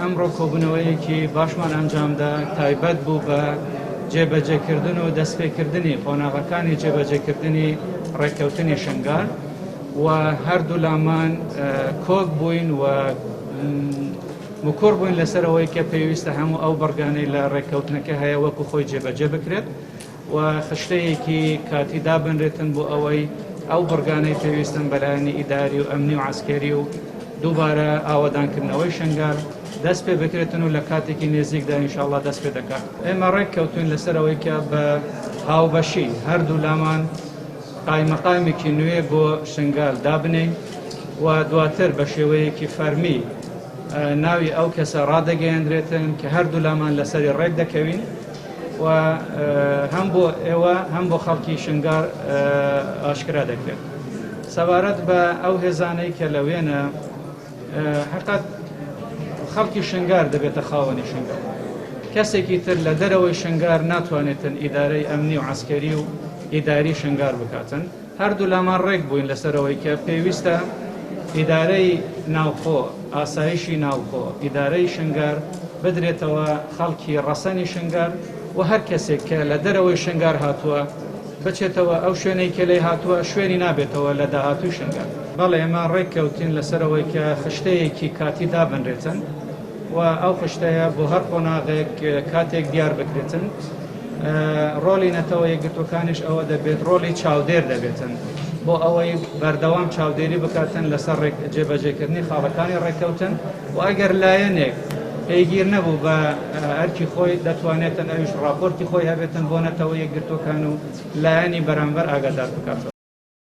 ئەمڕۆ کۆبوونەوەیەکی باشمان ئەنجامدا تایبەت بوو بە جێبەجێکردن و دەستپێکردنی قۆناغەکانی جێبەجێکردنی ڕێککەوتنی شنگار و هەردوو لامان کۆک بووین و مکۆڕ بووین لەسەرەوەی کە پێویستە هەموو ئەو بەرگانەی لە ڕێککەوتنەکە هەیە وەکو خۆی جێبەجێ بکرێت و خشتەیەکی کاتی دابنرێتن بۆ ئەوەی ئەو بەرگانەی پێویستن بەلایەنی ئیداری و ئەمنی و عسکەری و دووبارە ئاوەدانکردنەوەی شنگار دەست پێ بکرێتن و لە کاتێکی نێزیکدا ئینشاءڵڵا دەست پێ دەکات. ئێمە ڕێککەوتوین لەسەرەوەی کە بە هاوبەشی هەردوو لامان قایمەقامێکی نوێ بۆ شنگال دابنین و دواتر بە شێوەیەکی فەرمی ناوی ئەو کەسە ڕادەگەیەندرێتن کە هەردوو لامان لەسەری ڕێک دەکەوین و هەم بۆ ئێوە هەم بۆ خەڵکی شنگار ئاشکرا دەکرێت. سەبارەت بە ئەو هێزانەی کە لەوێنە حقیقەت خەڵکی شنگار دەبێتە خاوەنی شنگار. کەسێکی تر لە دەرەوەی شنگار ناتوانێتن ئیدارەی ئەمنی و عسکەری و ئیداری شنگار بکاتن. هەردوو لامان ڕێک بووین لەسەرەوەی کە پێویستە ئیدارەی ناوخۆ، ئاسایشی ناوخۆ، ئیدارەی شنگار بدرێتەوە خەڵکی ڕەسەنی شنگار و هەر کەسێک کە لە دەرەوەی شنگار هاتووە بچێتەوە ئەو شوێنەی کە لێ هاتووە شوێنی نابێتەوە لە داهاتووی شنگار. بەڵێ ئێمە ڕێککەوتین لەسەرەوەی کە خشتەیەکی کاتی دابنرێتن و ئەو خشتەیە بۆ هەر قۆناغێک کاتێک دیار بکرێتن. ڕۆلی نەتەوە یەکگرتوەکانیش ئەوە دەبێت ڕۆلی چاودێر دەبێتن بۆ ئەوەی بەردەوام چاودێری بکاتن لەسەر جێبەجێکردنی خاڵەکانی ڕێککەوتن و ئەگەر لایەنێک پێگیر نەبوو بە ئەرکی خۆی دەتوانێتن ئەویش راپۆرتی خۆی هەبێتن بۆ نەتەوە یەکگرتوەکان و لایەنی بەرامبەر ئاگادار بکاتەوە.